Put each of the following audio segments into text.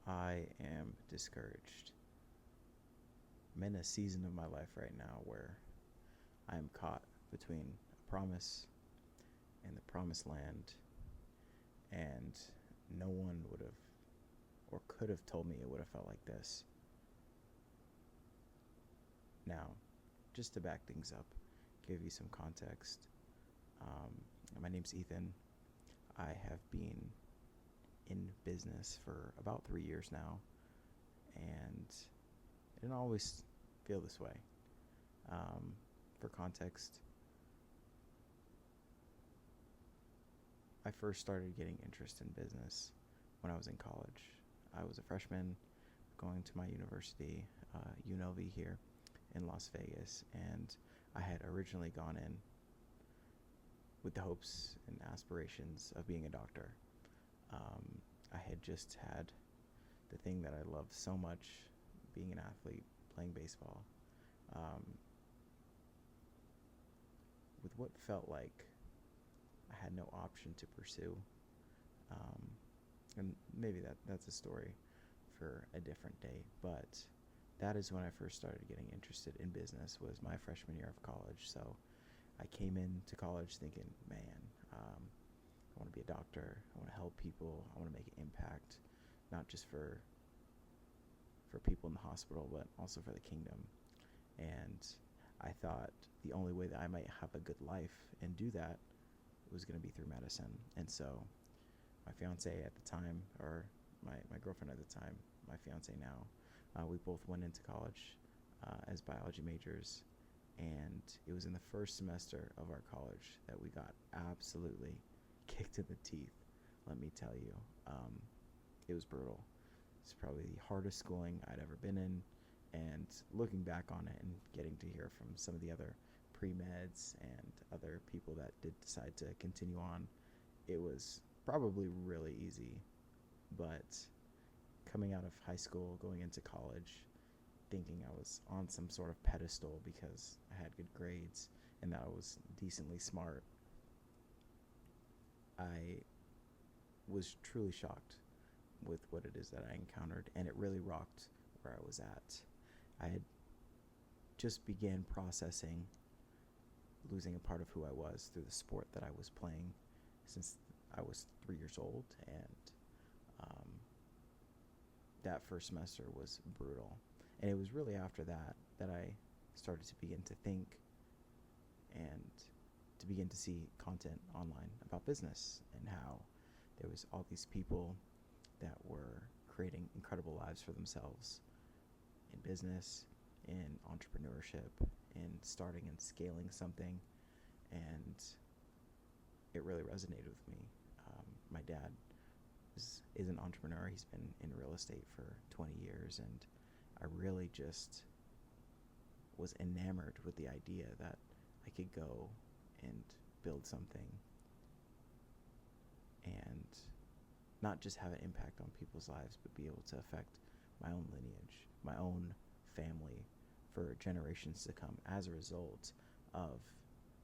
I am discouraged. I'm in a season of my life right now where I am caught between a promise and the promised land, and no one would have or could have told me it would have felt like this. Now, just to back things up, give you some context. Um, my name's Ethan. I have been in business for about 3 years now, and I didn't always feel this way. Um, for context, I first started getting interest in business when I was in college. I was a freshman going to my university, UNLV here in Las Vegas, and I had originally gone in with the hopes and aspirations of being a doctor. Um, I had just had the thing that I loved so much, being an athlete, playing baseball, um, with what felt like I had no option to pursue. Um, and maybe that's a story for a different day, but that is when I first started getting interested in business, was my freshman year of college. So I came into college thinking, man, I want to be a doctor. I want to help people. I want to make an impact, not just for people in the hospital, but also for the kingdom. And I thought the only way that I might have a good life and do that was going to be through medicine. And so my fiance at the time, or my girlfriend at the time, my fiance now, we both went into college as biology majors. And it was in the first semester of our college that we got absolutely kicked in the teeth, let me tell you. It was brutal. It's probably the hardest schooling I'd ever been in. And looking back on it and getting to hear from some of the other pre-meds and other people that did decide to continue on, it was probably really easy. But coming out of high school, going into college, thinking I was on some sort of pedestal because I had good grades and that I was decently smart, I was truly shocked with what it is that I encountered, and it really rocked where I was at. I had just began processing losing a part of who I was through the sport that I was playing since I was 3 years old, and um, that first semester was brutal. And it was really after that that I started to begin to think and to begin to see content online about business and how there was all these people that were creating incredible lives for themselves in business, in entrepreneurship, in starting and scaling something. And it really resonated with me. My dad is an entrepreneur. He's been in real estate for 20 years, and I really just was enamored with the idea that I could go and build something and not just have an impact on people's lives, but be able to affect my own lineage, my own family for generations to come as a result of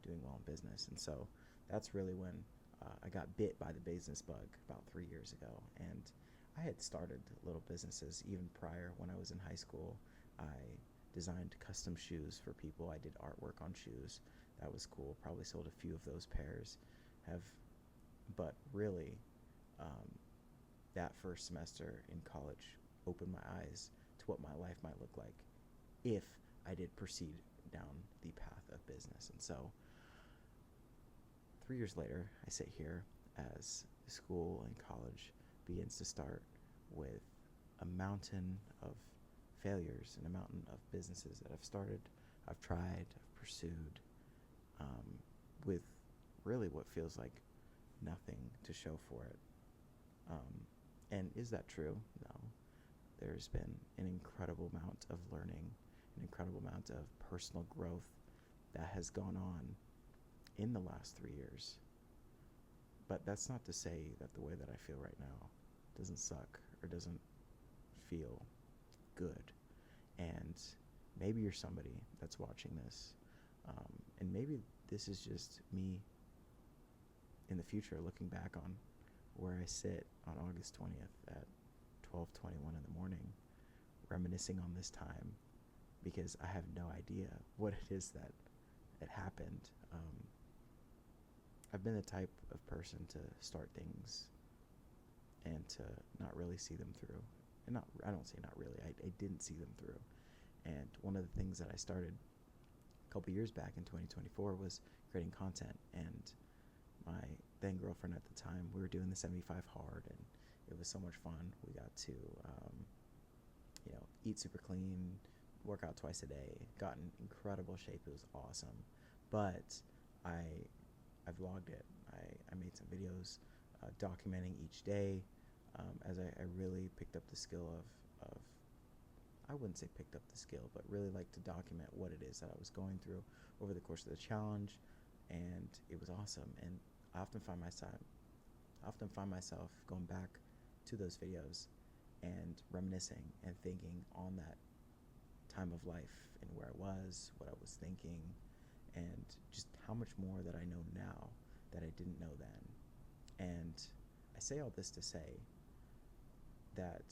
doing well in business. And so that's really when I got bit by the business bug about 3 years ago. And I had started little businesses even prior. When I was in high school, I designed custom shoes for people. I did artwork on shoes. That was cool. Probably sold a few of those pairs. But really, that first semester in college opened my eyes to what my life might look like if I did proceed down the path of business. And so 3 years later, I sit here as school and college begins to start with a mountain of failures and a mountain of businesses that I've started, I've tried, I've pursued, with really what feels like nothing to show for it. And is that true? No. There's been an incredible amount of learning, an incredible amount of personal growth that has gone on in the last 3 years. But that's not to say that the way that I feel right now doesn't suck or doesn't feel good. And maybe you're somebody that's watching this, and maybe this is just me in the future looking back on where I sit on August 20th at 12:21 in the morning, reminiscing on this time, because I have no idea what it is that happened. I've been the type of person to start things and to not really see them through. And I don't say not really, I didn't see them through. And one of the things that I started a couple years back in 2024 was creating content. And my then girlfriend at the time, we were doing the 75 hard, and it was so much fun. We got to, eat super clean, work out twice a day, got in incredible shape. It was awesome. But I vlogged it. I made some videos documenting each day, as I really picked up the skill of I wouldn't say picked up the skill, but really like to document what it is that I was going through over the course of the challenge, and it was awesome. And I often find myself going back to those videos and reminiscing and thinking on that time of life and where I was, what I was thinking, and just how much more that I know now that I didn't know then. And I say all this to say that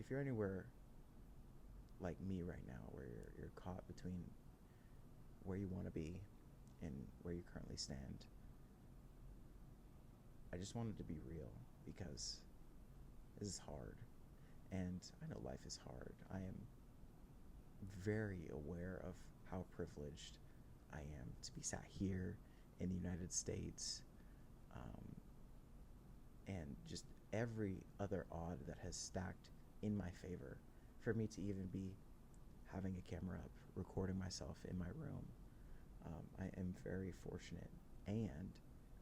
if you're anywhere like me right now, where you're caught between where you want to be and where you currently stand, I just wanted to be real, because this is hard, and I know life is hard. I am very aware of how privileged I am to be sat here in the United States, and just every other odd that has stacked in my favor for me to even be having a camera up, recording myself in my room. I am very fortunate, and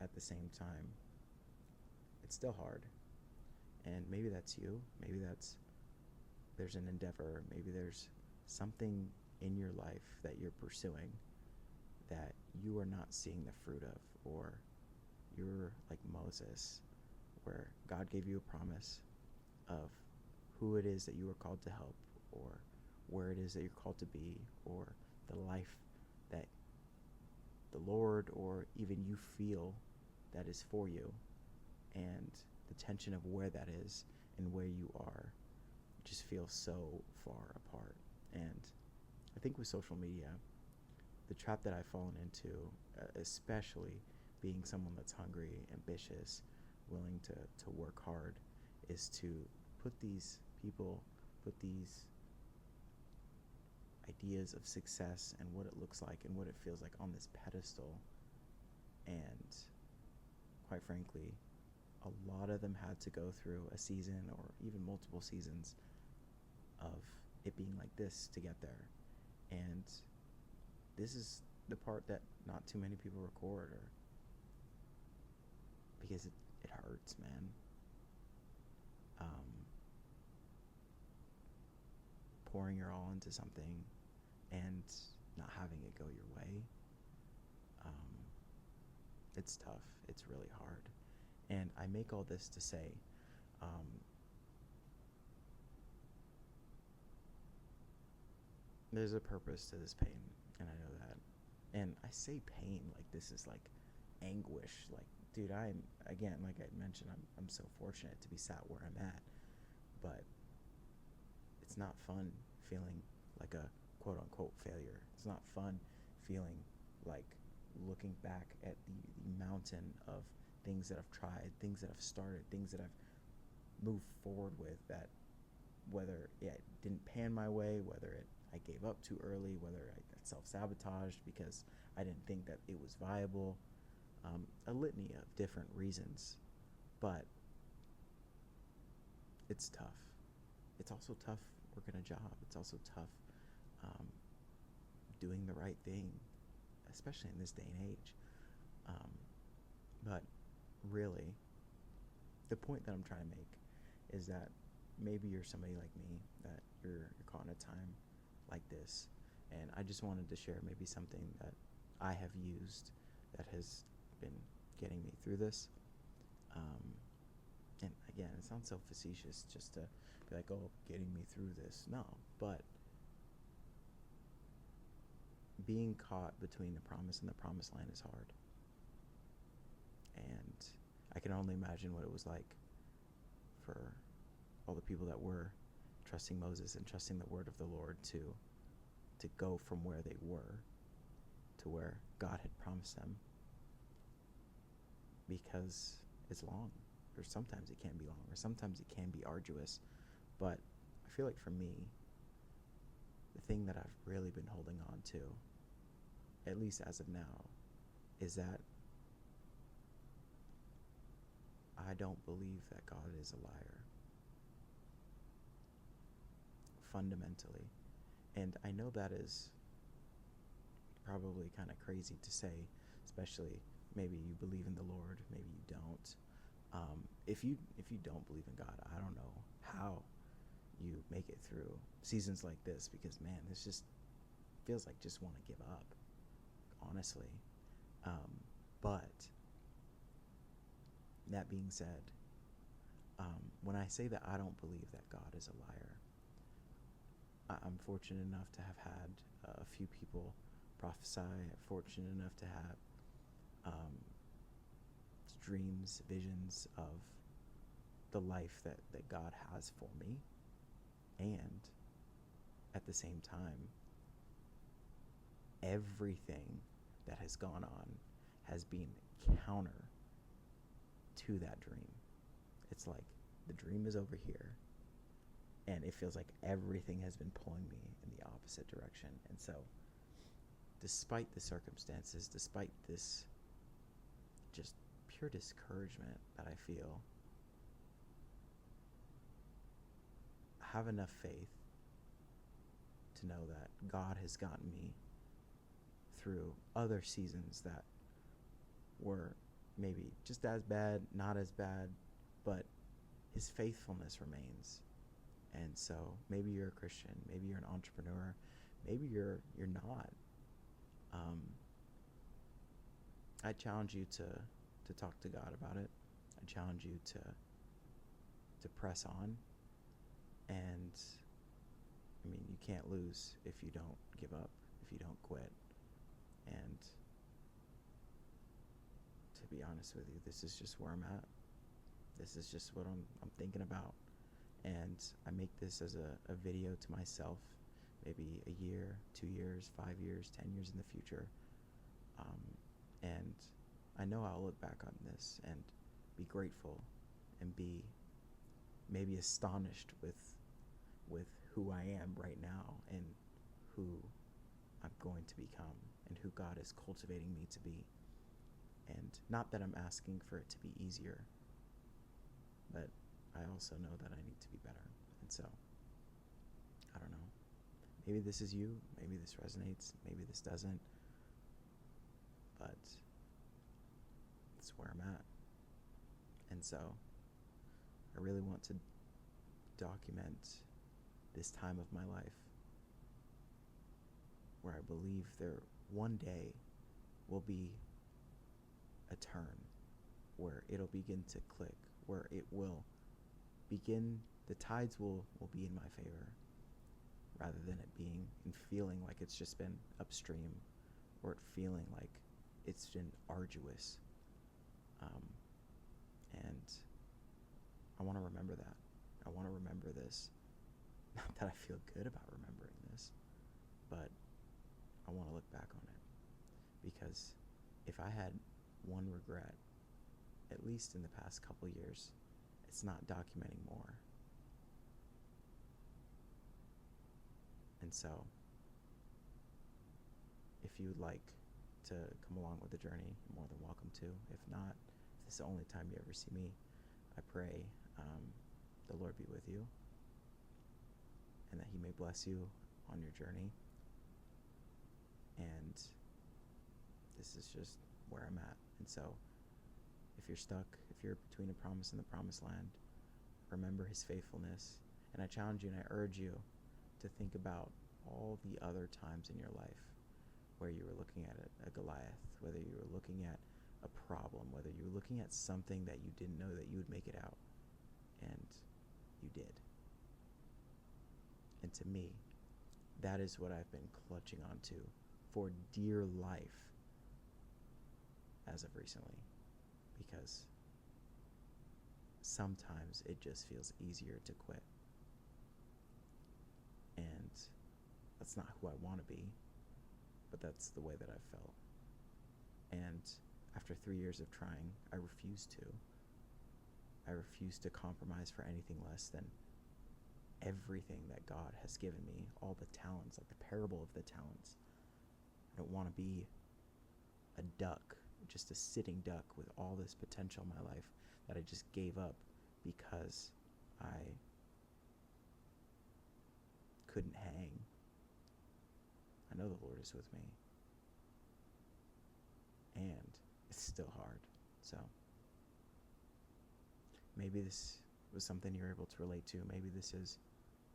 at the same time, it's still hard. And maybe that's you. Maybe there's an endeavor. Maybe there's something in your life that you're pursuing that you are not seeing the fruit of, or you're like Moses, where God gave you a promise of who it is that you are called to help, or where it is that you're called to be, or the life that the Lord or even you feel that is for you, and the tension of where that is and where you are just feels so far apart. And I think with social media, the trap that I've fallen into, especially being someone that's hungry, ambitious, willing to work hard, is to put these ideas of success and what it looks like and what it feels like on this pedestal. And quite frankly, a lot of them had to go through a season or even multiple seasons of it being like this to get there. And this is the part that not too many people record, or because it hurts, man. Pouring your all into something and not having it go your way, it's tough. It's really hard. And I make all this to say, there's a purpose to this pain, and I know that. And I say pain like this is like anguish. Like, dude, I'm, again, like I mentioned, I'm so fortunate to be sat where I'm at. But it's not fun feeling like a quote-unquote failure. It's not fun feeling like looking back at the mountain of things that I've tried, things that I've started, things that I've moved forward with, that whether it didn't pan my way, whether I gave up too early, whether I got self-sabotaged because I didn't think that it was viable, a litany of different reasons. But it's tough. It's also tough working a job. It's also tough doing the right thing, especially in this day and age. But really, the point that I'm trying to make is that maybe you're somebody like me, that you're caught in a time like this, and I just wanted to share maybe something that I have used that has been getting me through this. And again, it sounds so facetious just to be like, oh, getting me through this. No, but being caught between the promise and the promised land is hard. And I can only imagine what it was like for all the people that were trusting Moses and trusting the word of the Lord to go from where they were to where God had promised them, because it's long, or sometimes it can be long, or sometimes it can be arduous. But I feel like for me, the thing that I've really been holding on to, at least as of now, is that I don't believe that God is a liar, fundamentally. And I know that is probably kind of crazy to say, especially maybe you believe in the Lord, maybe you don't. If you don't believe in God, I don't know how you make it through seasons like this, because man, this just feels like just want to give up, honestly. But that being said, when I say that I don't believe that God is a liar, I'm fortunate enough to have had a few people prophesy. I'm fortunate enough to have dreams, visions of the life that God has for me. And at the same time, everything that has gone on has been counter to that dream. It's like the dream is over here, and it feels like everything has been pulling me in the opposite direction. And so, despite the circumstances, despite this just pure discouragement that I feel, I have enough faith to know that God has gotten me through other seasons that were maybe just as bad, not as bad, but his faithfulness remains. And so maybe you're a Christian, maybe you're an entrepreneur, maybe you're not. I challenge you to talk to God about it. I challenge you to press on. And I mean, you can't lose if you don't give up, if you don't quit. And to be honest with you, this is just where I'm at. This is just what I'm thinking about. And I make this as a video to myself, maybe a year, 2 years, 5 years, 10 years in the future. And I know I'll look back on this and be grateful and be maybe astonished with who I am right now and who I'm going to become and who God is cultivating me to be. And not that I'm asking for it to be easier, but I also know that I need to be better. And so, I don't know. Maybe this is you. Maybe this resonates. Maybe this doesn't. But it's where I'm at. And so, I really want to document this time of my life where I believe there one day will be a turn where it'll begin to click, where it will begin, the tides will be in my favor, rather than it being and feeling like it's just been upstream, or it feeling like it's been arduous. And I want to remember that. I want to remember this. Not that I feel good about remembering this, but I want to look back on it. Because if I had one regret, at least in the past couple years, it's not documenting more. And so, if you'd like to come along with the journey, you're more than welcome to. If not, if this is the only time you ever see me, I pray the Lord be with you, and that he may bless you on your journey. And this is just where I'm at. And so, if you're stuck, if you're between a promise and the promised land, remember his faithfulness. And I challenge you and I urge you to think about all the other times in your life where you were looking at a Goliath, whether you were looking at a problem, whether you were looking at something that you didn't know that you would make it out, and you did. And to me, that is what I've been clutching onto for dear life as of recently, because sometimes it just feels easier to quit. And that's not who I want to be, but that's the way that I've felt. And after 3 years of trying, I refuse to. I refuse to compromise for anything less than everything that God has given me, all the talents, like the parable of the talents. I don't want to be a duck, just a sitting duck with all this potential in my life that I just gave up because I couldn't hang. I know the Lord is with me, and it's still hard. So maybe this was something you're able to relate to. Maybe this is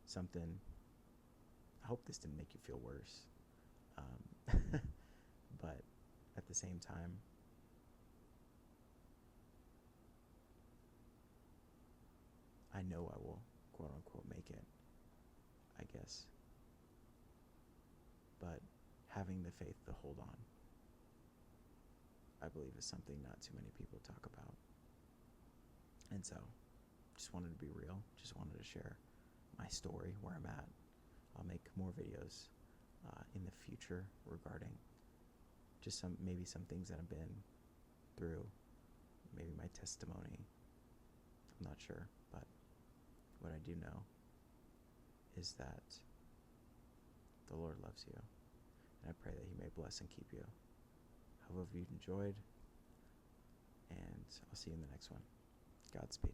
something. I hope this didn't make you feel worse. But at the same time, I know I will, quote unquote, make it, I guess. But having the faith to hold on, I believe, is something not too many people talk about. And so, just wanted to be real. Just wanted to share my story, where I'm at. I'll make more videos in the future regarding just maybe some things that I've been through, maybe my testimony. I'm not sure, but what I do know is that the Lord loves you, and I pray that He may bless and keep you. I hope you've enjoyed, and I'll see you in the next one. Godspeed.